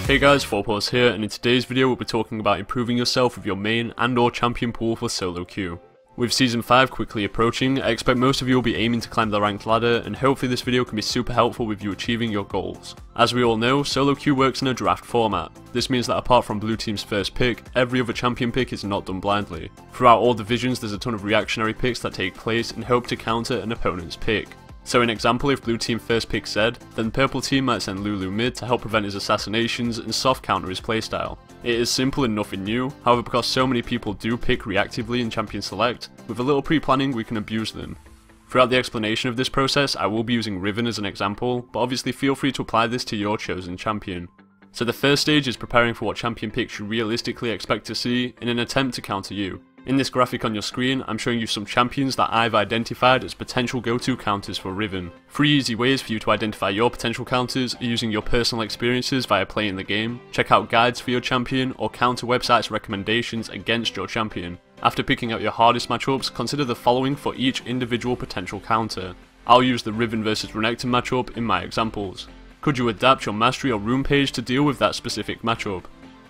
Hey guys, Fourpaws here, and in today's video we'll be talking about improving yourself with your main and or champion pool for solo queue. With Season 5 quickly approaching, I expect most of you will be aiming to climb the ranked ladder, and hopefully this video can be super helpful with you achieving your goals. As we all know, solo queue works in a draft format. This means that apart from blue team's first pick, every other champion pick is not done blindly. Throughout all divisions there's a ton of reactionary picks that take place and hope to counter an opponent's pick. So in example, if blue team first pick Zed, then purple team might send Lulu mid to help prevent his assassinations and soft counter his playstyle. It is simple and nothing new, however because so many people do pick reactively in champion select, with a little pre-planning we can abuse them. Throughout the explanation of this process I will be using Riven as an example, but obviously feel free to apply this to your chosen champion. So the first stage is preparing for what champion picks you realistically expect to see in an attempt to counter you. In this graphic on your screen, I'm showing you some champions that I've identified as potential go-to counters for Riven. 3 easy ways for you to identify your potential counters are using your personal experiences via playing the game, check out guides for your champion, or counter websites' recommendations against your champion. After picking out your hardest matchups, consider the following for each individual potential counter. I'll use the Riven vs Renekton matchup in my examples. Could you adapt your mastery or rune page to deal with that specific matchup?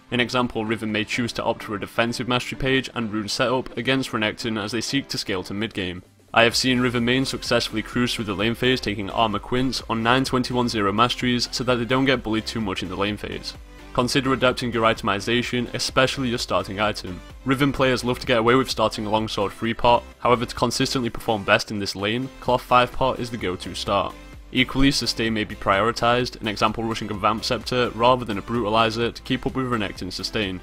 In example, Riven may choose to opt for a defensive mastery page and rune setup against Renekton as they seek to scale to mid game. I have seen Riven mains successfully cruise through the lane phase taking armor quints on 9-21-0 masteries so that they don't get bullied too much in the lane phase. Consider adapting your itemization, especially your starting item. Riven players love to get away with starting a longsword 3-pot, however to consistently perform best in this lane, cloth 5-pot is the go-to start. Equally, sustain may be prioritized, an example rushing a Vamp Scepter rather than a Brutalizer to keep up with Renekton's sustain.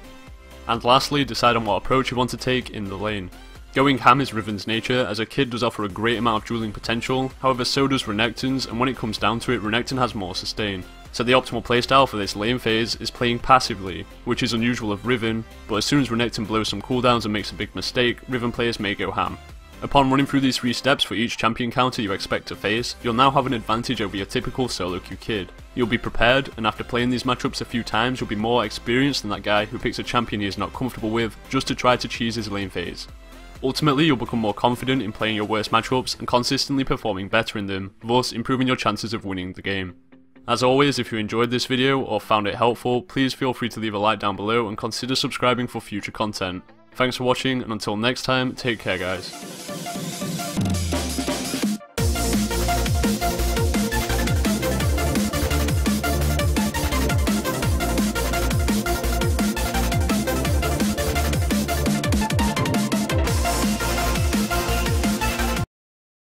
And lastly, decide on what approach you want to take in the lane. Going ham is Riven's nature, as a kid does offer a great amount of dueling potential, however so does Renekton's, and when it comes down to it, Renekton has more sustain. So the optimal playstyle for this lane phase is playing passively, which is unusual of Riven, but as soon as Renekton blows some cooldowns and makes a big mistake, Riven players may go ham. Upon running through these 3 steps for each champion counter you expect to face, you'll now have an advantage over your typical solo queue kid. You'll be prepared, and after playing these matchups a few times you'll be more experienced than that guy who picks a champion he is not comfortable with just to try to cheese his lane phase. Ultimately you'll become more confident in playing your worst matchups and consistently performing better in them, thus improving your chances of winning the game. As always, if you enjoyed this video or found it helpful, please feel free to leave a like down below and consider subscribing for future content. Thanks for watching, and until next time, take care guys.